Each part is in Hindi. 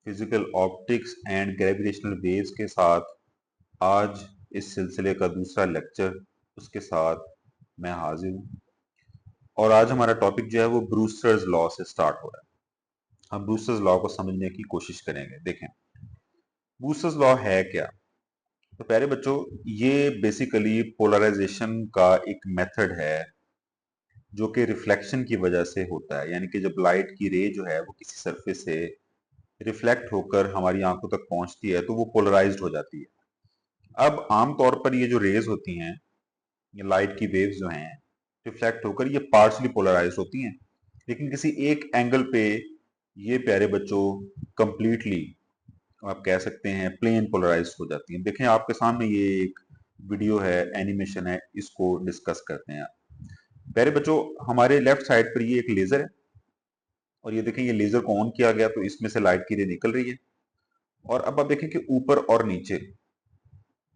Physical optics and gravitational waves के साथ आज इस सिलसिले का दूसरा लेक्चर उसके साथ मैं हाजिर हूँ। और आज हमारा टॉपिक जो है वो ब्रूस्टर्स लॉ से स्टार्ट हो रहा है। हम ब्रूस्टर्स लॉ को समझने की कोशिश करेंगे। देखें, ब्रूस्टर्स लॉ है क्या। तो प्यारे बच्चों, ये बेसिकली पोलराइजेशन का एक मेथड है जो कि रिफ्लेक्शन की वजह से होता है। यानी कि जब लाइट की रे जो है वो किसी सरफेस से रिफ्लेक्ट होकर हमारी आंखों तक पहुंचती है तो वो पोलराइज्ड हो जाती है। अब आमतौर पर ये जो रेज होती हैं, ये लाइट की वेव्स जो हैं, रिफ्लेक्ट होकर ये पार्शली पोलराइज होती हैं, लेकिन किसी एक एंगल पे ये प्यारे बच्चों कंप्लीटली, आप कह सकते हैं, प्लेन पोलराइज हो जाती हैं। देखें, आपके सामने ये एक वीडियो है, एनिमेशन है, इसको डिस्कस करते हैं। प्यारे बच्चों, हमारे लेफ्ट साइड पर ये एक लेजर है और ये देखें, ये लेजर को ऑन किया गया तो इसमें से लाइट की रे निकल रही है। और अब आप देखें कि ऊपर और नीचे,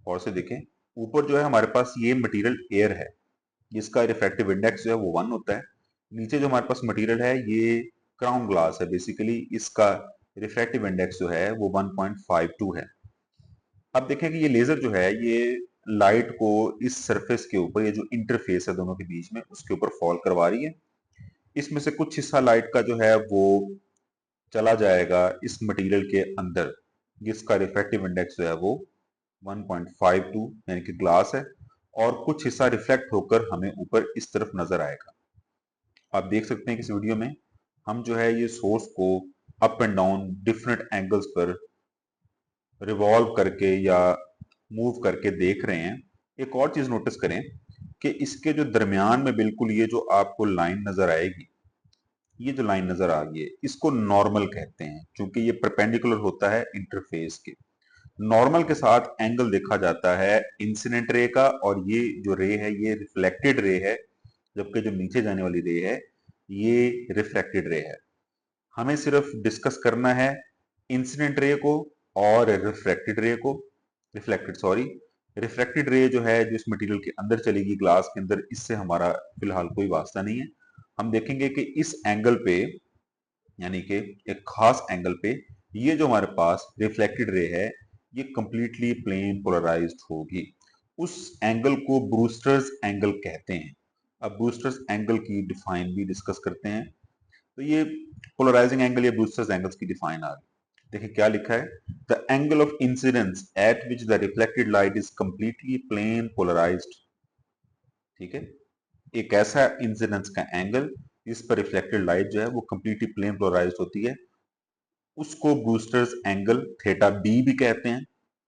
और से देखें, ऊपर जो है हमारे पास ये मटेरियल एयर है जिसका रिफ्रैक्टिव इंडेक्स जो है वो 1 होता है। नीचे जो हमारे पास मटेरियल है ये क्राउन ग्लास है, बेसिकली इसका रिफ्रैक्टिव इंडेक्स जो है वो 1.52 है। अब देखें कि ये लेजर जो है ये लाइट को इस सरफेस के ऊपर, ये जो इंटरफेस है दोनों के बीच में, उसके ऊपर फॉल करवा रही है। इसमें से कुछ हिस्सा लाइट का जो है वो चला जाएगा इस मटेरियल के अंदर जिसका रिफ्रैक्टिव इंडेक्स जो है वो 1.52 यानी कि ग्लास है, और कुछ हिस्सा रिफ्लेक्ट होकर हमें ऊपर इस तरफ नजर आएगा। आप देख सकते हैं कि इस वीडियो में हम जो है ये सोर्स को up and down different angles पर रिवॉल्व करके या मूव करके देख रहे हैं। एक और चीज नोटिस करें कि इसके जो दरमियान में बिल्कुल ये जो आपको लाइन नजर आएगी, ये जो लाइन नजर आ गई है, इसको नॉर्मल कहते हैं क्योंकि ये परपेंडिकुलर होता है इंटरफेस के। नॉर्मल के साथ एंगल देखा जाता है इंसिडेंट रे का, और ये जो रे है ये रिफ्लेक्टेड रे है, जबकि जो नीचे जाने वाली रे है ये रिफ्लेक्टेड रे है। हमें सिर्फ डिस्कस करना है इंसिडेंट रे को और रिफ्लेक्टेड रे को। रिफ्लेक्टेड रे जो है जो इस मटेरियल के अंदर चलेगी, ग्लास के अंदर, इससे हमारा फिलहाल कोई वास्ता नहीं है। हम देखेंगे कि इस एंगल पे, यानी कि एक खास एंगल पे, ये जो हमारे पास रिफ्लेक्टेड रे है ये कंप्लीटली प्लेन पोलराइज्ड होगी। उस एंगल को ब्रूस्टर्स एंगल कहते हैं। अब ब्रूस्टर्स एंगल की डिफाइन भी डिस्कस करते हैं। तो ये पोलराइजिंग एंगल या ब्रूस्टर्स एंगल्स की डिफाइन आ गई। देखिए क्या लिखा है, the angle of incidence at which the reflected light is completely plane polarised. ठीक है, एक ऐसा इंसिडेंस का एंगल जिस पर रिफ्लेक्टेड लाइट जो है वो कंप्लीटली प्लेन पोलराइज्ड होती है, उसको ब्रूस्टर्स एंगल थीटा बी भी कहते हैं,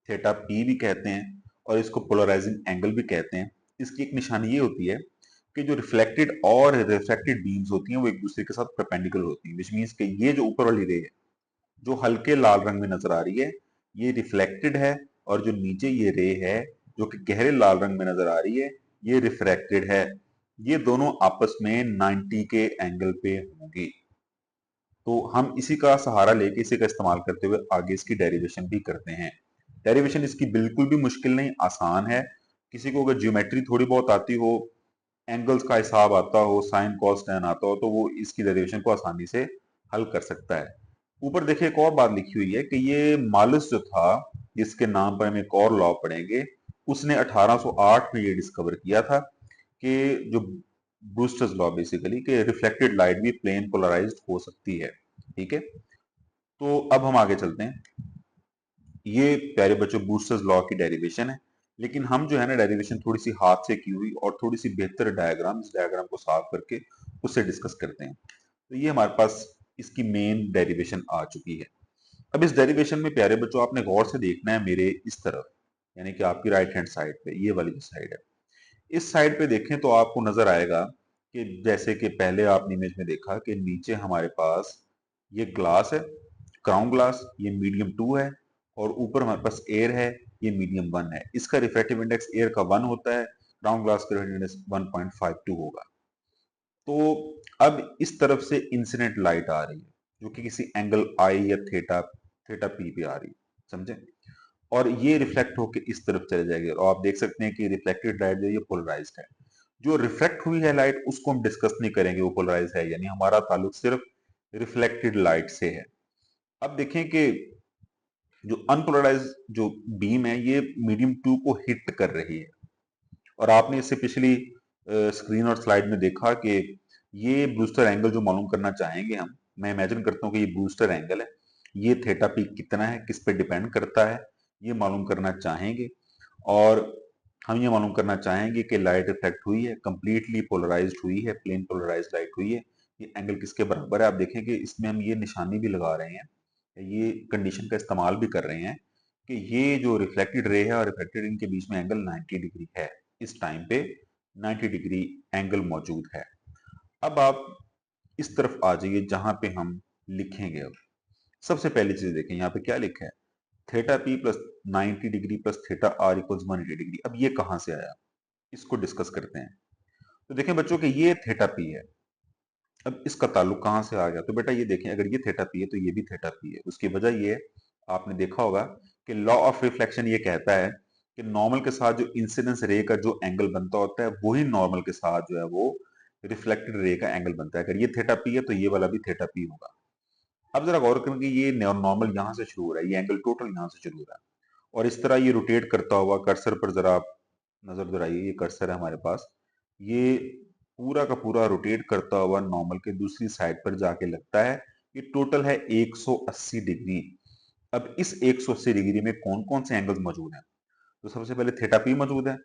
थीटा पी भी कहते हैं, और इसको पोलराइजिंग एंगल भी कहते हैं। इसकी एक निशानी ये होती है कि जो रिफ्लेक्टेड और रिफ्रैक्टेड बीम्स होती हैं वो एक दूसरे के साथ परपेंडिकुलर होती हैं, विच मीन्स कि ये जो ऊपर वाली रे है जो हल्के लाल रंग में नजर आ रही है ये रिफ्लेक्टेड है, और जो नीचे ये रे है जो कि गहरे लाल रंग में नजर आ रही है ये रिफ्रैक्टेड है। ये दोनों आपस में 90 के एंगल पे होंगी। तो हम इसी का सहारा लेके, इसी का इस्तेमाल करते हुए आगे इसकी डेरिवेशन भी करते हैं। डेरिवेशन इसकी बिल्कुल भी मुश्किल नहीं, आसान है। किसी को अगर ज्योमेट्री थोड़ी बहुत आती हो, एंगल्स का हिसाब आता हो, साइन कॉस टैन आता हो, तो वो इसकी डेरिवेशन को आसानी से हल कर सकता है। ऊपर देखिए एक और बात लिखी हुई है कि ये मालस जो था, जिसके नाम पर हम एक और लॉ पढ़ेंगे, उसने 1808 में ये डिस्कवर किया था कि जो ब्रूस्टर्स लॉ बेसिकली, कि रिफ्लेक्टेड लाइट भी प्लेन पोलराइज्ड हो सकती है। ठीक है, तो अब हम आगे चलते हैं। ये प्यारे बच्चों ब्रूस्टर्स लॉ की डेरिवेशन है, लेकिन हम जो है ना डेरिवेशन थोड़ी सी हाथ से की हुई और थोड़ी सी बेहतर डायग्राम, इस डायग्राम को साफ करके उससे डिस्कस करते हैं। तो ये हमारे पास इसकी मेन डेरिवेशन आ चुकी है। अब इस डेरिवेशन में प्यारे बच्चों आपने गौर से देखना है मेरे इस तरफ, यानी कि आपकी राइट हैंड साइड पे, ये वाली जो साइड है, इस साइड पे देखें तो आपको नजर आएगा कि जैसे कि पहले आपने इमेज में देखा कि नीचे हमारे पास ये ग्लास है, क्राउन ग्लास, ये मीडियम 2 है, और ऊपर हमारे पास एयर है, ये मीडियम 1 है। इसका रिफ्रैक्टिव इंडेक्स एयर का 1 होता है, क्राउन ग्लास का रिफ्रैक्टिव इंडेक्स 1.52 होगा। तो अब इस तरफ से इंसिडेंट लाइट आ रही है जो कि किसी एंगल आई या थीटा, थीटा पी पे आ रही है, समझे, और ये रिफ्लेक्ट होकर इस तरफ चले जाएगी, और आप देख सकते हैं कि रिफ्लेक्टेड लाइट जो है ये पोलराइज्ड है। जो रिफ्लेक्ट हुई है लाइट उसको हम डिस्कस नहीं करेंगे वो पोलराइज है, यानी हमारा ताल्लुक सिर्फ रिफ्लेक्टेड लाइट से है। अब देखें कि जो अनपोलराइज जो बीम है ये मीडियम 2 को हिट कर रही है, और आपने इससे पिछली स्क्रीन और स्लाइड में देखा कि ये ब्रूस्टर एंगल जो मालूम करना चाहेंगे हम, मैं इमेजिन करता हूँ कि ये ब्रूस्टर एंगल है, ये थीटा पी कितना है, किस पे डिपेंड करता है, ये मालूम करना चाहेंगे। और हम ये मालूम करना चाहेंगे कि लाइट रिफ्लेक्ट हुई है, कंप्लीटली पोलराइज्ड हुई है, प्लेन पोलराइज्ड लाइट हुई है, ये एंगल किसके बराबर है। आप देखें कि इसमें हम ये निशानी भी लगा रहे हैं, ये कंडीशन का इस्तेमाल भी कर रहे हैं कि ये जो रिफ्लेक्टेड रे है और रिफ्लेक्टेड रे के बीच में एंगल 90 डिग्री है, इस टाइम पे 90 डिग्री एंगल मौजूद है। अब आप इस तरफ आ जाइए जहां पे हम लिखेंगे। अब सबसे पहली चीज देखें, यहाँ पे क्या लिखा है, theta P plus 90 degree plus theta R equals 180 degree. अब ये कहां से आया, इसको डिस्कस करते हैं। तो देखें बच्चों कि ये थीटा पी है, अब इसका ताल्लुक कहां से आ गया, तो बेटा ये देखें, अगर ये थीटा पी है तो ये भी थीटा पी है। उसकी वजह ये है, आपने देखा होगा कि लॉ ऑफ रिफ्लेक्शन ये कहता है कि नॉर्मल के साथ जो इंसिडेंस रे का जो एंगल बनता होता है वही नॉर्मल के साथ जो है वो रिफ्लेक्टेड रे का एंगल बनता है। अगर ये थीटा पी है तो ये वाला भी थीटा पी होगा। अब जरा गौर करें कि ये नॉर्मल यहां से शुरू हो रहा है, ये एंगल टोटल यहां से शुरू हो रहा है, और इस तरह ये रोटेट करता हुआ कर्सर पर जरा आप नजर दोहराइए, ये कर्सर है हमारे पास, ये पूरा का पूरा रोटेट करता हुआ नॉर्मल के दूसरी साइड पर जाके लगता है। ये टोटल है 180 डिग्री। अब इस 180 डिग्री में कौन कौन से एंगल्स मौजूद हैं, तो सबसे पहले थीटा पी मौजूद है,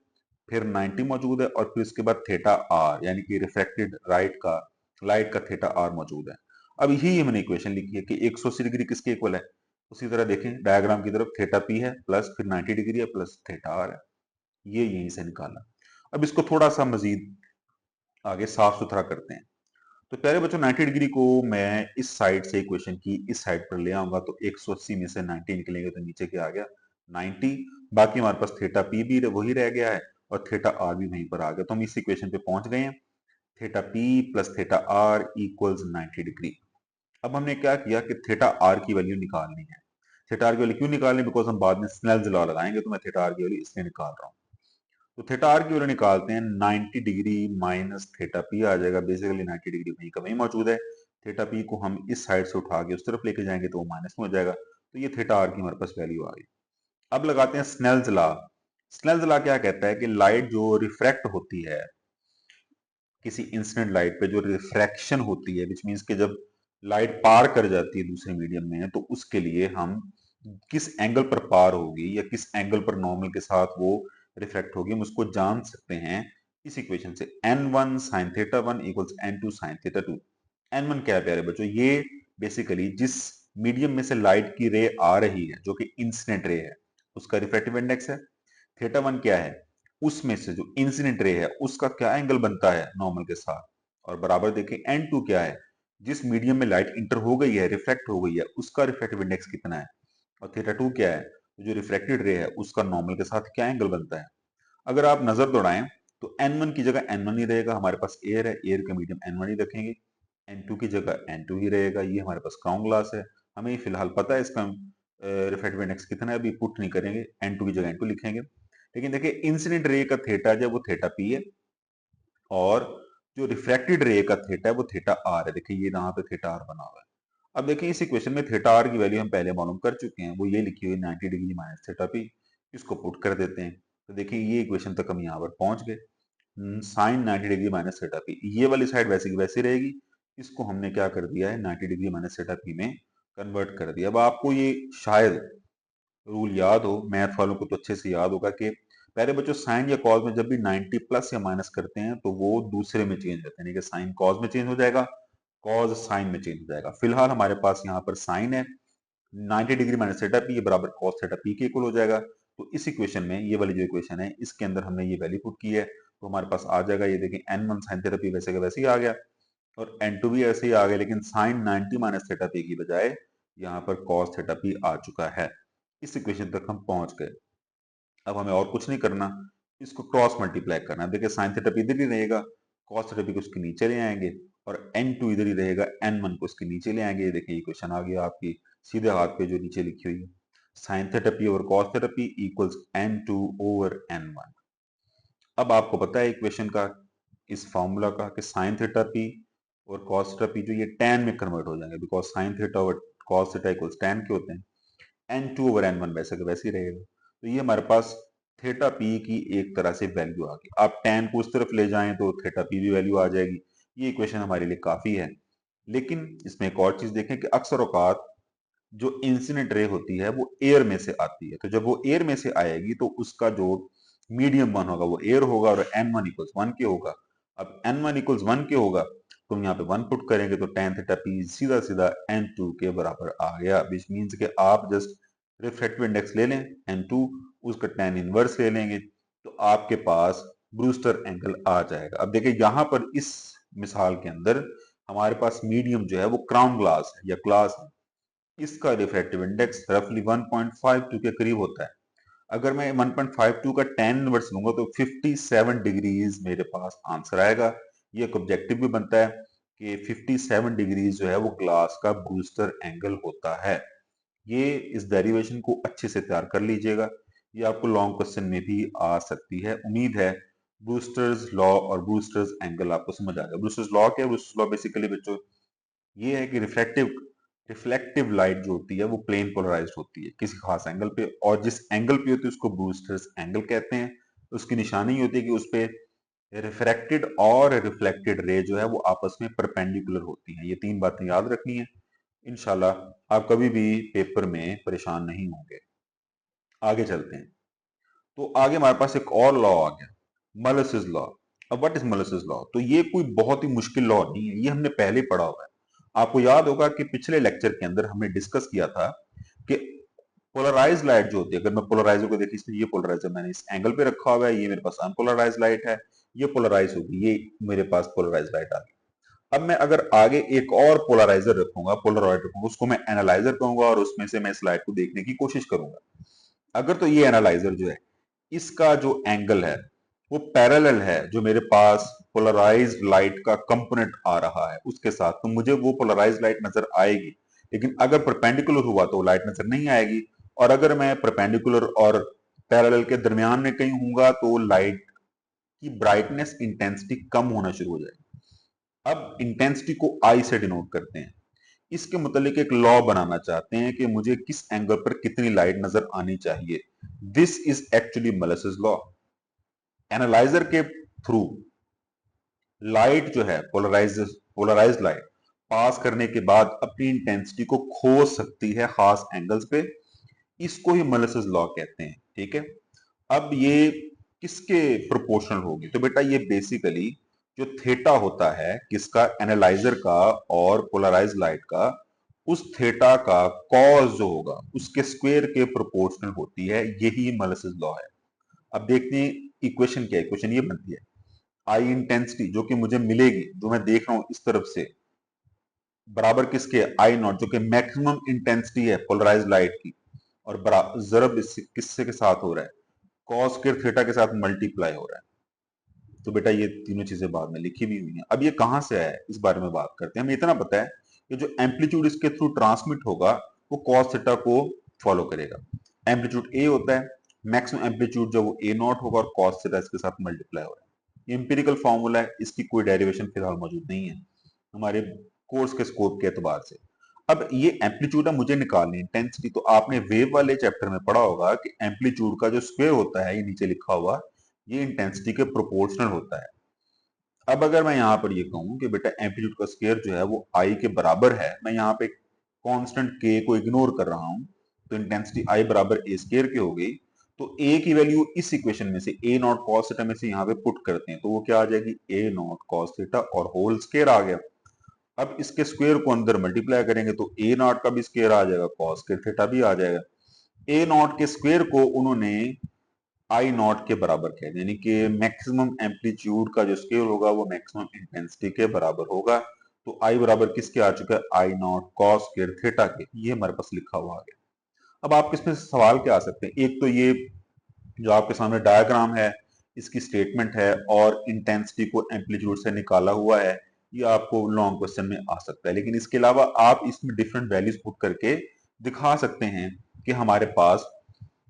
फिर 90 मौजूद है, और फिर उसके बाद थीटा आर यानी कि रिफ्लेक्टेड लाइट का थीटा आर मौजूद है। अब यही हमने इक्वेशन लिखी है कि 180 डिग्री किसके इक्वल है। उसी तरह देखें डायग्राम की तरफ, थीटा पी है प्लस फिर 90 डिग्री है प्लस थीटा आर है, ये यहीं से निकाला। अब इसको थोड़ा सा मजीद आगे साफ सुथरा करते हैं। तो प्यारे बच्चों 90 डिग्री को मैं इस साइड से इक्वेशन की इस साइड पर ले आऊंगा तो 180 में से 90 निकलेंगे तो नीचे क्या आ गया 90। बाकी हमारे पास थीटा पी भी वही रह गया है और थीटा आर भी वहीं पर आ गया, तो हम इस इक्वेशन पे पहुंच गए हैं। Theta P plus theta R equals 90 degree. अब हमने क्या किया कि थीटा आर की वैल्यू निकालनी है। थीटा आर की वैल्यू क्यों निकालनी, बिकॉज हम बाद में स्नेल्स लॉ लगाएंगे, तो मैं थीटा आर की वैल्यू इसलिए निकाल रहा हूँ। तो थीटा आर की वैल्यू निकालते हैं, 90 डिग्री माइनस थीटा पी आ जाएगा। बेसिकली 90 डिग्री वहीं का वहीं मौजूद है, थीटा पी को हम इस साइड से उठा के उस तरफ लेके जाएंगे तो वो माइनस में हो जाएगा। तो ये थीटा आर की हमारे पास वैल्यू आ गई। अब लगाते हैं स्नेल्स लॉ। स्नेल्स लॉ क्या कहता है कि लाइट जो रिफ्रैक्ट होती है, किसी इंसिडेंट लाइट पे जो रिफ्रैक्शन होती है, विच मीन्स कि जब लाइट पार कर जाती है दूसरे मीडियम में, तो उसके लिए हम किस एंगल पर पार होगी या किस एंगल पर नॉर्मल के साथ वो रिफ्लेक्ट होगी, हम उसको जान सकते हैं इस इक्वेशन से। n1 sin theta 1 equals n2 sin theta 2। n1 क्या है प्यारे बच्चों, ये बेसिकली जिस मीडियम में से लाइट की रे आ रही है जो कि इंसिडेंट रे है उसका रिफ्रैक्टिव इंडेक्स है। थीटा 1 क्या है, उसमें से जो इंसिडेंट रे है उसका क्या एंगल बनता है नॉर्मल के साथ। और बराबर देखें n2 क्या है, जिस मीडियम में लाइट इंटर हो गई है, रिफ्लेक्ट हो गई है, उसका रिफ्रैक्टिव इंडेक्स कितना है। और थीटा 2 क्या है, तो जो रिफ्लेक्टेड रे है उसका नॉर्मल के साथ क्या एंगल बनता है। अगर आप नजर दौड़ाएं तो n1 की जगह n1 ही रहेगा, हमारे पास एयर है, एयर का मीडियम n1 ही रखेंगे। n2 की जगह n2 ही रहेगा, ये हमारे पास क्राउन ग्लास है, हमें फिलहाल पता है इसका रिफ्रैक्टिव इंडेक्स कितना है, अभी पुट नहीं करेंगे, n2 की जगह n2 लिखेंगे। लेकिन देखिए इंसिडेंट रे का थीटा जो वो थीटा पी है, और जो रिफ्रैक्टेड रे का थीटा है वो थीटा आर है। देखिए ये यहाँ पे थीटा आर बना हुआ है। अब देखिए इस इक्वेशन में थीटा आर की वैल्यू हम पहले मालूम कर चुके हैं, वो ये लिखी हुई 90 डिग्री माइनस थीटा पी। इसको पुट कर देते हैं तो देखिए ये इक्वेशन तक हम यहाँ पर पहुंच गए। Sine 90 degree minus theta P, ये वाली साइड वैसे की वैसी रहेगी, इसको हमने क्या कर दिया है 90 डिग्री माइनस थीटा पी में कन्वर्ट कर दिया। अब आपको ये शायद रूल याद हो, मैथ वालों को तो अच्छे से याद होगा कि पहले बच्चों साइन या कॉस में जब भी 90 प्लस या माइनस करते हैं तो वो दूसरे में चेंज होते हैं, यानी कि साइन कॉस में चेंज हो जाएगा, कॉस साइन में चेंज हो जाएगा। फिलहाल हमारे पास यहाँ पर साइन है, 90 डिग्री माइनस थीटा पी बराबर कॉस थीटा पी के इक्वल हो जाएगा। तो इस इक्वेशन में ये वाली जो इक्वेशन है इसके अंदर हमने ये वैल्यू पुट की है, तो हमारे पास आ जाएगा, ये देखिए n1 साइन थीटा पी वैसे का वैसे ही आ गया, और n2 भी ऐसे ही आ गया, लेकिन साइन 90 माइनस थीटा पी की बजाय यहाँ पर कॉस थीटा पी आ चुका है। इस इक्वेशन तक हम पहुंच गए। अब हमें और कुछ नहीं करना, इसको क्रॉस मल्टीप्लाई करना है। देखिए साइन थीटा इधर ही रहेगा, कॉस थीटा को उसके नीचे ले आएंगे, और n2 इधर ही रहेगा, n1 को इसके नीचे ले आएंगे। ये देखिए इक्वेशन आ गया आपकी सीधे हाथ पे जो नीचे लिखी हुई है, sine theta P over cos theta P equals n2 over n1। अब आपको पता है इक्वेशन का इस फॉर्मूला का कि साइन थीटा पी और कॉस थीटा पी जो ये tan में कन्वर्ट हो जाएंगे, because sine theta over cos theta equals tan के होते हैं, n2 ओवर n1 वैसे का वैसे ही रहेगा। तो ये हमारे पास थीटा पी की एक तरह से वैल्यू आ गई। आप tan को उस तरफ ले जाएं तो थीटा पी भी वैल्यू आ जाएगी। ये इक्वेशन हमारे लिए काफी है। लेकिन इसमें एक और चीज देखें कि अक्सर औकात जो इंसिडेंट रे होती है वो एयर में से आती है, तो जब वो एयर में से आएगी तो उसका जो मीडियम वन होगा वो एयर होगा और n1 इक्वल्स 1 के होगा। अब n1 इक्वल्स 1 के होगा तो हम यहाँ पे 1 पुट करेंगे तो tan थीटा पी सीधा सीधा n2 के बराबर आ गया, विच मीन्स कि आप जस्ट रिफ्रैक्टिव इंडेक्स ले लें n2, उसका tan इनवर्स ले लेंगे तो आपके पास ब्रूस्टर एंगल आ जाएगा। अब देखिए यहाँ पर इस मिसाल के अंदर हमारे पास मीडियम जो है वो क्राउन ग्लास है या ग्लास है, इसका रिफ्रैक्टिव इंडेक्स रफली 1.52 के करीब होता है। अगर मैं 1.52 का tan इनवर्स लूंगा तो 57 डिग्रीज मेरे पास आंसर आएगा। ये एक ऑब्जेक्टिव भी बनता है कि 57 डिग्रीज जो है वो ग्लास का ब्रूस्टर एंगल होता है। ये इस डेरिवेशन को अच्छे से तैयार कर लीजिएगा, ये आपको लॉन्ग क्वेश्चन में भी आ सकती है। उम्मीद है ब्रूस्टर्स लॉ और ब्रूस्टर्स एंगल आपको समझ आ गया। ब्रूस्टर्स लॉ क्या है? ब्रूस्टर्स लॉ बेसिकली बच्चों ये है कि रिफ्लेक्टिव लाइट जो होती है वो प्लेन पोलराइज्ड होती है किसी खास एंगल पे, और जिस एंगल पे होती है उसको ब्रूस्टर्स एंगल कहते हैं। उसकी निशानी होती है कि उस पे रिफ्रैक्टेड और रिफ्लेक्टेड रे जो है वो आपस में परपेंडिकुलर होती हैं। ये तीन बातें याद रखनी है, इंशाल्लाह आप कभी भी पेपर में परेशान नहीं होंगे। आगे चलते हैं। तो आगे हमारे पास एक और लॉ आ गया, मॉलिसिस लॉ। अब व्हाट इज मॉलिसिस लॉ? तो ये कोई बहुत ही मुश्किल लॉ नहीं है, ये हमने पहले पढ़ा हुआ है। आपको याद होगा कि पिछले लेक्चर के अंदर हमने डिस्कस किया था कि पोलराइज लाइट जो होती है, अगर मैं पोलराइजर को देखिए, इसमें ये पोलराइजर मैंने इस एंगल पे रखा हुआ है, ये मेरे पास अनपोलराइज लाइट है, ये पोलराइज होगी, ये मेरे पास पोलराइज लाइट आ गई। अब मैं अगर आगे एक और पोलराइजर रखूंगा, पोलराइड रखूंगा, उसको मैं एनालाइजर कहूंगा और उसमें से मैं इस लाइट को देखने की कोशिश करूंगा। अगर तो ये एनालाइजर जो है इसका जो एंगल है वो पैरेलल है जो मेरे पास पोलराइज्ड लाइट का कंपोनेंट आ रहा है उसके साथ, तो मुझे वो पोलराइज्ड लाइट नजर आएगी। लेकिन अगर परपेंडिकुलर हुआ तो लाइट नजर नहीं आएगी, और अगर मैं परपेंडिकुलर और पैरेलल के दरमियान में कहीं हूंगा तो लाइट की ब्राइटनेस इंटेंसिटी कम होना शुरू हो जाएगी। अब इंटेंसिटी को आई से डिनोट करते हैं। इसके मुतालिक एक लॉ बनाना चाहते हैं कि मुझे किस एंगल पर कितनी लाइट नजर आनी चाहिए। This is actually Malus's law. Analyser के थ्रू लाइट जो है पोलराइज लाइट पास करने के बाद अपनी इंटेंसिटी को खो सकती है खास एंगल्स पे, इसको ही मॉलिसिस लॉ कहते हैं। ठीक है, अब ये किसके प्रोपोर्शनल होगी? तो बेटा ये बेसिकली जो थीटा होता है किसका, एनालाइजर का और पोलराइज लाइट का, उस थीटा का कॉस जो होगा उसके स्क्वायर के प्रोपोर्शनल होती है, यही मॉलिसिस लॉ है। अब देखते हैं इक्वेशन क्या है। इक्वेशन ये बनती है, आई इंटेंसिटी जो कि मुझे मिलेगी, जो मैं देख रहा हूं इस तरफ से, बराबर किसके, आई नॉट जो कि मैक्सिमम इंटेंसिटी है पोलराइज लाइट की, और जरब किससे के साथ हो रहा है, कॉस स्क्वायर थीटा के साथ मल्टीप्लाई हो रहा है। तो बेटा ये तीनों चीजें बाद में लिखी भी हुई हैं। अब ये कहां से आया है इस बारे में बात करते हैं। हमें इतना पता है कि जो एम्पलीट्यूड इसके थ्रू ट्रांसमिट होगा वो कॉस थीटा को फॉलो करेगा। एम्पलीट्यूड ए होता है, मैक्सिमम एम्पलीट्यूड जो वो ए नॉट होगा और कॉस थीटा इसके साथ मल्टीप्लाई हो रहा है। ये एम्पिरिकल फॉर्मूला है, इसकी कोई डेरिवेशन फिलहाल मौजूद नहीं है हमारे कोर्स के स्कोप के एतबार से। अब ये एम्पलीट्यूड है मुझे निकालनी इंटेंसिटी, तो आपने वेव वाले चैप्टर में पढ़ा होगा कि एम्पलीट्यूड का जो स्क्वायर होता है, ये नीचे लिखा हुआ, ये इंटेंसिटी के प्रोपोर्शनल होता है। अब अगर मैं यहाँ पर ये कहूँ कि बेटा एम्पलीट्यूड का स्क्वायर जो है वो आई के बराबर है, मैं यहाँ पे कांस्टेंट के को इग्नोर कर रहा हूँ, तो इंटेंसिटी आई बराबर ए स्क्वायर की हो गई। तो ए की वैल्यू इस इक्वेशन में से ए नॉट कॉस थीटा में से यहाँ पे पुट करते हैं तो वो क्या आ जाएगी, ए नॉट कॉस थीटा और होल स्क्वायर आ गया। अब इसके स्क्वायर को अंदर मल्टीप्लाई करेंगे तो ए नॉट का भी स्क्वायर आ जाएगा, कॉस स्क्वायर थीटा भी आ जाएगा। ए नॉट के स्क्वायर को उन्होंने आई नॉट के बराबर कह दिया, यानी कि मैक्सिमम एम्पलीट्यूड का जो स्केल होगा वो मैक्सिमम इंटेंसिटी के बराबर होगा। तो आई बराबर किसके आ चुका है, आई नॉट कॉस स्क्वायर थीटा के, ये हमारे पास लिखा हुआ आ गया। अब आपके इसमें सवाल क्या आ सकते हैं, एक तो ये जो आपके सामने डायग्राम है इसकी स्टेटमेंट है और इंटेंसिटी को एम्पलीट्यूड से निकाला हुआ है, ये आपको लॉन्ग क्वेश्चन में आ सकता है। लेकिन इसके अलावा आप इसमें डिफरेंट वैल्यूज पुट करके दिखा सकते हैं कि हमारे पास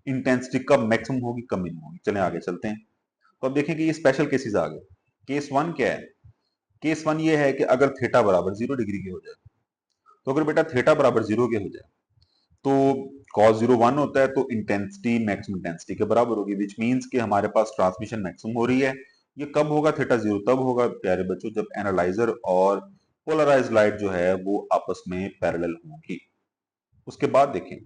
इंटेंसिटी कब मैक्सिमम होगी कब मिनिमम होगी। चलें आगे चलते हैं। तो अब देखें कि ये स्पेशल केसेस आ गए। केस वन क्या है? केस वन ये है कि अगर थीटा बराबर 0 डिग्री की हो जाए, तो अगर बेटा थीटा बराबर 0 के हो जाए तो cos 0 1 होता है, तो इंटेंसिटी मैक्सिमम इंटेंसिटी के बराबर होगी, विच मीन्स कि हमारे पास ट्रांसमिशन मैक्सिमम हो रही है। ये कब होगा? थीटा 0 तब होगा प्यारे बच्चों जब एनालाइजर और पोलराइज लाइट जो है वो आपस में पैरेलल होंगी। उसके बाद देखें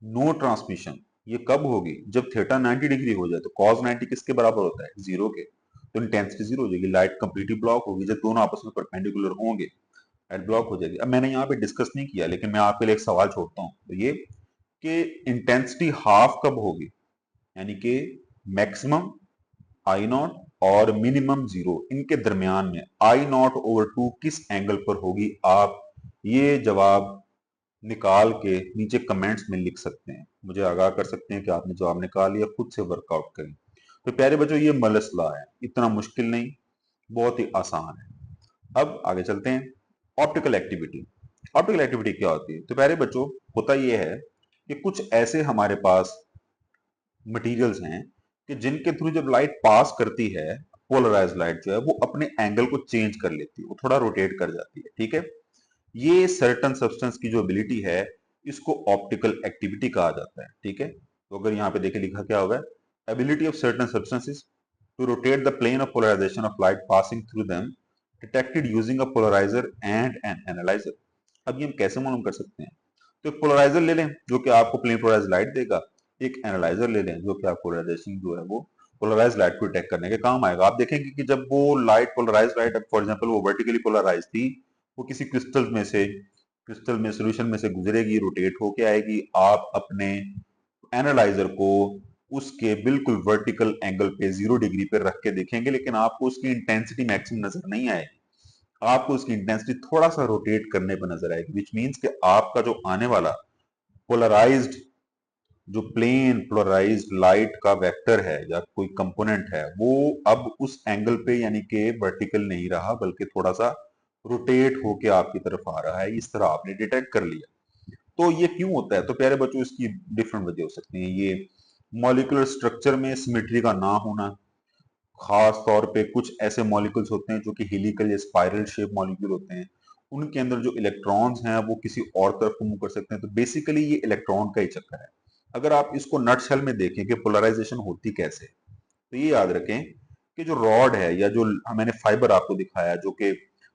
नो ट्रांसमिशन, ये कब होगी? जब थीटा 90 डिग्री हो जाए। तो cos 90 किसके बराबर होता है? 0 के। तो इंटेंसिटी 0 हो जाएगी, लाइट कंप्लीटली ब्लॉक होगी। जब दोनों आपस में परपेंडिकुलर होंगे लाइट ब्लॉक हो जाएगी। अब मैंने यहाँ पे डिस्कस नहीं किया, लेकिन मैं आपके लिए एक सवाल छोड़ता हूँ, तो ये कि इंटेंसिटी हाफ कब होगी, यानी कि मैक्सिमम आई नॉट और मिनिमम 0 इनके दरमियान में आई नॉट ओवर 2 किस एंगल पर होगी? आप ये जवाब निकाल के नीचे कमेंट्स में लिख सकते हैं, मुझे आगाह कर सकते हैं कि आपने जवाब निकाल लिया, खुद से वर्कआउट करें। तो प्यारे बच्चों ये मसला है, इतना मुश्किल नहीं, बहुत ही आसान है। अब आगे चलते हैं। Optical activity. ऑप्टिकल एक्टिविटी क्या होती है? तो प्यारे बच्चों होता यह है कि कुछ ऐसे हमारे पास मटेरियल्स हैं कि जिनके थ्रू जब लाइट पास करती है, पोलराइज लाइट जो है वो अपने एंगल को चेंज कर लेती है, वो थोड़ा रोटेट कर जाती है, ठीक है। ये सर्टन सब्सटेंस की जो एबिलिटी है इसको ऑप्टिकल एक्टिविटी कहा जाता है, ठीक है। तो अगर यहाँ पे देखे लिखा क्या होगा, ability of certain substances to rotate the plane of polarisation of light passing through them detected using a polariser and an analyser. अब ये हम कैसे मालूम कर सकते हैं? तो एक पोलराइजर ले लें जो कि आपको प्लेन पोलराइज लाइट देगा, एक एनालाइजर ले लें जो कि आप पोलराइजेशन जो है वो पोलराइज लाइट को डिटेक्ट करने के काम आएगा। आप देखेंगे कि जब वो light polarise light, for example वो वर्टिकली पोलराइज थी, वो किसी क्रिस्टल में सोल्यूशन में से गुजरेगी, रोटेट होके आएगी, आप अपने एनालाइजर को उसके बिल्कुल वर्टिकल एंगल पे 0 डिग्री पे रख के देखेंगे, लेकिन आपको उसकी इंटेंसिटी मैक्सिमम नजर नहीं आएगी, आपको उसकी इंटेंसिटी थोड़ा सा रोटेट करने पर नजर आएगी, विच मीन्स कि आपका जो आने वाला पोलराइज्ड जो प्लेन पोलराइज्ड लाइट का वेक्टर है या कोई कंपोनेंट है वो अब उस एंगल पे यानी कि वर्टिकल नहीं रहा, बल्कि थोड़ा सा रोटेट होके आपकी तरफ आ रहा है। इस तरह आपने डिटेक्ट कर लिया। तो ये क्यों होता है? तो प्यारे बच्चों इसकी डिफरेंट वजह हो सकती है। ये मॉलिक्यूलर स्ट्रक्चर में सिमेट्री का ना होना, खास तौर पे कुछ ऐसे मॉलिक्यूल्स होते हैं जो कि हेलिकल या स्पाइरल शेप मॉलिक्यूल होते हैं, उनके अंदर जो इलेक्ट्रॉन्स हैं वो किसी और तरफ को मूव कर सकते हैं। तो बेसिकली ये इलेक्ट्रॉन का ही चक्कर है। अगर आप इसको नटशेल में देखें कि पोलराइजेशन होती कैसे, तो ये याद रखें कि जो रॉड है या जो मैंने फाइबर आपको दिखाया जो कि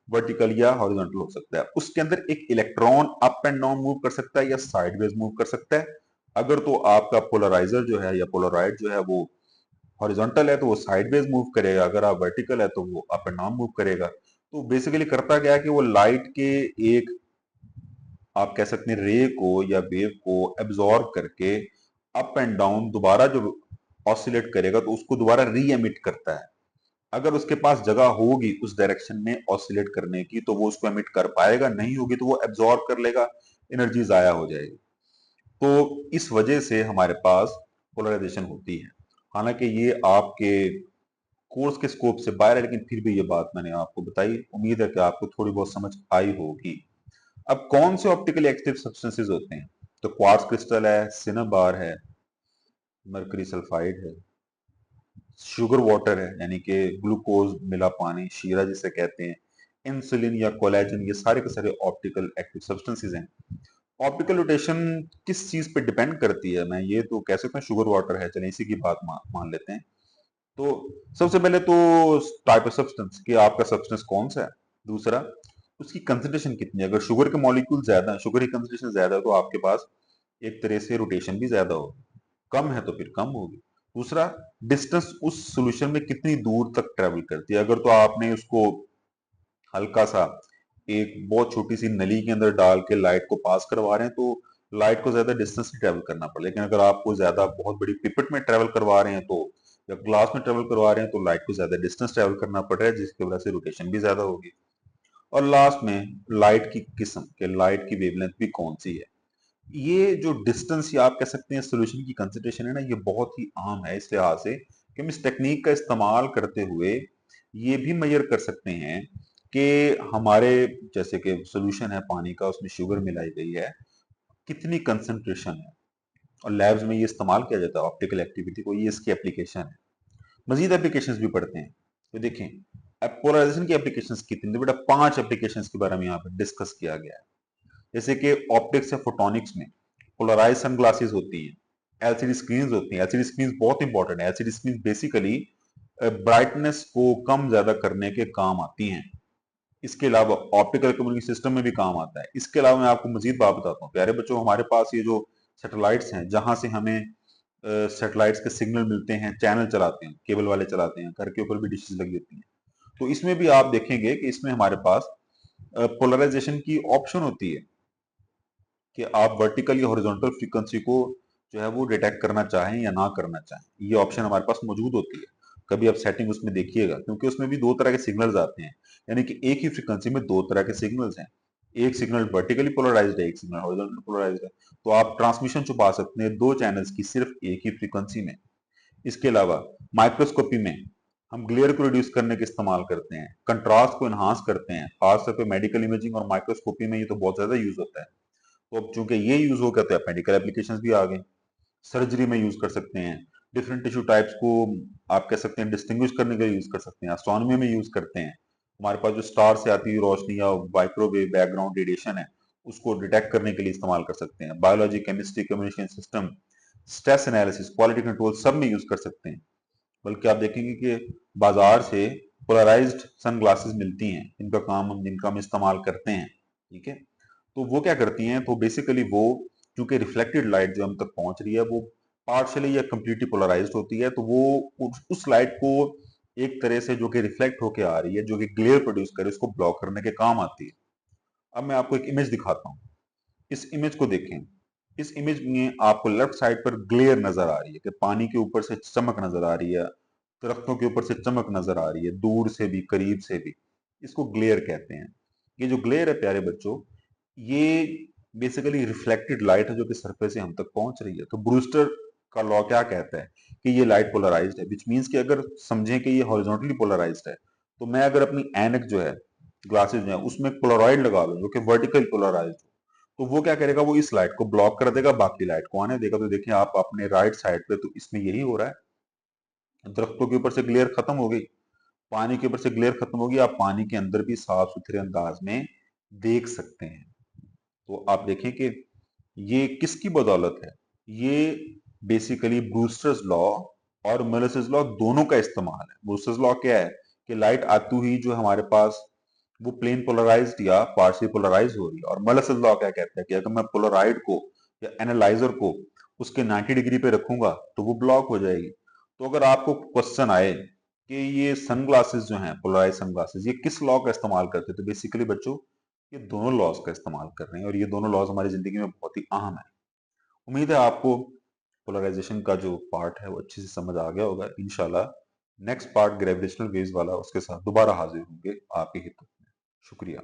वर्टिकल या हॉरिजॉन्टल हो सकता है, उसके अंदर एक electron up and down move कर सकता है या साइडवेज मूव कर सकता है। अगर तो आपका पोलराइजर जो है या पोलराइड जो है वो हॉरिजॉन्टल है तो वो साइडवेज मूव करेगा, अगर आप वर्टिकल है तो वो अप एंड डाउन मूव करेगा। तो बेसिकली करता क्या है कि वो लाइट के एक आप कह सकते हैं रे को या वेव को एब्जॉर्ब करके अप एंड डाउन दोबारा जो ऑसिलेट करेगा तो उसको दोबारा री एमिट करता है। अगर उसके पास जगह होगी उस डायरेक्शन में ऑसिलेट करने की तो वो उसको एमिट कर पाएगा, नहीं होगी तो वो एब्जॉर्ब कर लेगा, एनर्जी जाया हो जाएगी। तो इस वजह से हमारे पास पोलराइजेशन होती है। हालांकि ये आपके कोर्स के स्कोप से बाहर है, लेकिन फिर भी ये बात मैंने आपको बताई, उम्मीद है कि आपको थोड़ी बहुत समझ आई होगी। अब कौन से ऑप्टिकली एक्टिव सब्सटेंसेस होते हैं? तो क्वार्ट्ज क्रिस्टल है, सिनेबार है, मरकरी सल्फाइड है, शुगर वाटर है यानी कि ग्लूकोज मिला पानी, शीरा जिसे कहते हैं, इंसुलिन या कोलेजन, ये सारे के सारे ऑप्टिकल एक्टिव सब्सटेंसेस हैं। ऑप्टिकल रोटेशन किस चीज पे डिपेंड करती है? मैं ये तो कह सकता हूँ शुगर वाटर है, चलिए इसी की बात मान लेते हैं। तो सबसे पहले तो टाइप ऑफ सब्सटेंस कि आपका सब्सटेंस कौन सा है, दूसरा उसकी कंसंट्रेशन कितनी है। अगर शुगर के मॉलिक्यूल ज्यादा है, शुगर की कंसंट्रेशन ज्यादा है, तो आपके पास एक तरह से रोटेशन भी ज्यादा होगी, कम है तो फिर कम होगी। दूसरा, डिस्टेंस उस सॉल्यूशन में कितनी दूर तक ट्रेवल करती है। अगर तो आपने उसको हल्का सा एक बहुत छोटी सी नली के अंदर डाल के लाइट को पास करवा रहे हैं तो लाइट को ज्यादा डिस्टेंस नहीं ट्रेवल करना पड़े, लेकिन अगर आपको ज्यादा बहुत बड़ी पिपेट में ट्रेवल करवा रहे हैं तो या ग्लास में ट्रेवल करवा रहे हैं तो लाइट को ज्यादा डिस्टेंस ट्रेवल करना पड़ रहा है, जिसकी वजह से रोटेशन भी ज्यादा होगी। और लास्ट में लाइट की किस्म के लाइट की वेवलेंथ भी कौन सी है। ये जो डिस्टेंस या आप कह सकते हैं सोल्यूशन की कंसंट्रेशन है ना, ये बहुत ही आम है इस लिहाज से कि हम इस टेक्निक का इस्तेमाल करते हुए ये भी मेजर कर सकते हैं कि हमारे जैसे कि सोल्यूशन है पानी का, उसमें शुगर मिलाई गई है, कितनी कंसंट्रेशन है। और लैब्स में ये इस्तेमाल किया जाता है ऑप्टिकल एक्टिविटी को, ये इसकी एप्लीकेशन है। मजीद एप्लीकेशंस भी पढ़ते हैं। तो देखें अब पोलराइजेशन की एप्लीकेशंस कितनी, तो बेटा 5 एप्लीकेशंस के बारे में यहाँ पे डिस्कस किया गया है। जैसे कि ऑप्टिक्स या फोटोनिक्स में पोलराइज सनग्लासेस होती हैं, एलसीडी स्क्रीन होती हैं। एलसीडी स्क्रीन बहुत इंपॉर्टेंट है। एलसीडी स्क्रीन बेसिकली ब्राइटनेस को कम ज्यादा करने के काम आती हैं। इसके अलावा ऑप्टिकल कम्युनिकेशन सिस्टम में भी काम आता है। इसके अलावा मैं आपको मजीद बात बताता हूँ प्यारे बच्चों, हमारे पास ये जो सैटेलाइट्स हैं, जहां से हमें सैटेलाइट्स के सिग्नल मिलते हैं, चैनल चलाते हैं, केबल वाले चलाते हैं, घर के ऊपर भी डिशेज लगी होती हैं, तो इसमें भी आप देखेंगे कि इसमें हमारे पास पोलराइजेशन की ऑप्शन होती है कि आप वर्टिकल या हॉरिजॉन्टल फ्रीक्वेंसी को जो है वो डिटेक्ट करना चाहें या ना करना चाहें। ये ऑप्शन हमारे पास मौजूद होती है। कभी आप सेटिंग उसमें देखिएगा, क्योंकि उसमें भी दो तरह के सिग्नल्स आते हैं, यानी कि एक ही फ्रीक्वेंसी में दो तरह के सिग्नल्स हैं। एक सिग्नल वर्टिकली पोलराइज्ड है, एक सिग्नल हॉरिजॉन्टल पोलराइज्ड है। तो आप ट्रांसमिशन छुपा सकते हैं दो चैनल्स की सिर्फ एक ही फ्रीक्वेंसी में। इसके अलावा माइक्रोस्कोपी में हम ग्लेयर को रिड्यूस करने के इस्तेमाल करते हैं, कंट्रास्ट को एनहांस करते हैं, खासतौर पे मेडिकल इमेजिंग और माइक्रोस्कोपी में ये तो बहुत ज्यादा यूज होता है। तो अब चूंकि ये यूज हो गया तो मेडिकल एप्लीकेशन भी आ गए, सर्जरी में यूज कर सकते हैं, डिफरेंट टिश्यू टाइप्स को आप कह सकते हैं डिस्टिंग्विश करने के लिए यूज कर सकते हैं, एस्ट्रोनॉमी में यूज करते हैं। हमारे पास जो स्टार से आती हुई रोशनी या माइक्रोवेव बैकग्राउंड रेडिएशन है, उसको डिटेक्ट करने के लिए इस्तेमाल कर सकते हैं। Biology, chemistry, communication system, stress analysis, quality control सब में यूज कर सकते हैं। बल्कि आप देखेंगे कि बाजार से पोलराइज्ड सनग्लासेस मिलती हैं, जिनका हम इस्तेमाल करते हैं। ठीक है, तो वो क्या करती हैं, तो बेसिकली वो, क्योंकि रिफ्लेक्टेड लाइट जो हम तक पहुंच रही है वो पार्शियली या कंप्लीटली पोलराइज्ड होती है, तो वो उस लाइट को एक तरह से जो कि रिफ्लेक्ट होके आ रही है, जो कि ग्लेयर प्रोड्यूस करे, उसको ब्लॉक करने के काम आती है। अब मैं आपको एक इमेज दिखाता हूँ। इस इमेज को देखें। इस इमेज में आपको लेफ्ट साइड पर ग्लेयर नजर आ रही है कि पानी के ऊपर से चमक नजर आ रही है, दरख्तों के ऊपर से चमक नजर आ रही है, दूर से भी करीब से भी। इसको ग्लेयर कहते हैं। ये जो ग्लेयर है प्यारे बच्चों, ये बेसिकली रिफ्लेक्टेड लाइट है जो कि सरफेस से हम तक पहुंच रही है। तो ब्रूस्टर का लॉ क्या कहता है कि ये लाइट पोलराइज्ड है, विच मीन्स कि अगर समझें कि ये हॉरिजॉन्टली पोलराइज्ड है, तो मैं अगर अपनी ऐनक जो है, ग्लासेस जो है, उसमें पोलराइड लगा लूं जो कि वर्टिकल पोलराइज्ड, तो वो क्या करेगा, वो इस लाइट को ब्लॉक कर देगा, बाकी लाइट को आने देगा। तो देखिए आप अपने राइट साइड पे, तो इसमें यही हो रहा है। दरख्तों के ऊपर से ग्लेयर खत्म हो गई, पानी के ऊपर से ग्लेयर खत्म होगी, आप पानी के अंदर भी साफ सुथरे अंदाज में देख सकते हैं। तो आप देखें कि ये किसकी बदौलत है। ये बेसिकली ब्रूस्टर्स लॉ और मेलिसस लॉ दोनों का इस्तेमाल है। ब्रूस्टर्स लॉ क्या है कि लाइट आती ही जो हमारे पास वो प्लेन पोलराइज्ड या पार्शियल पोलराइज हो रही है। और मेलिसस लॉ क्या कहता है कि अगर मैं पोलराइड को या एनालाइजर को उसके 90 डिग्री पे रखूंगा तो वो ब्लॉक हो जाएगी। तो अगर आपको क्वेश्चन आए कि ये सनग्लासेस जो हैं, पोलराइज सनग्लासेस, ये किस लॉ का इस्तेमाल करते हैं, तो बेसिकली बच्चों ये दोनों लॉज का इस्तेमाल कर रहे हैं, और ये दोनों लॉज हमारी जिंदगी में बहुत ही अहम है। उम्मीद है आपको पोलराइजेशन का जो पार्ट है वो अच्छे से समझ आ गया होगा। इंशाल्लाह नेक्स्ट पार्ट ग्रेविटेशनल वेव्स वाला, उसके साथ दोबारा हाजिर होंगे आपके हित में। शुक्रिया।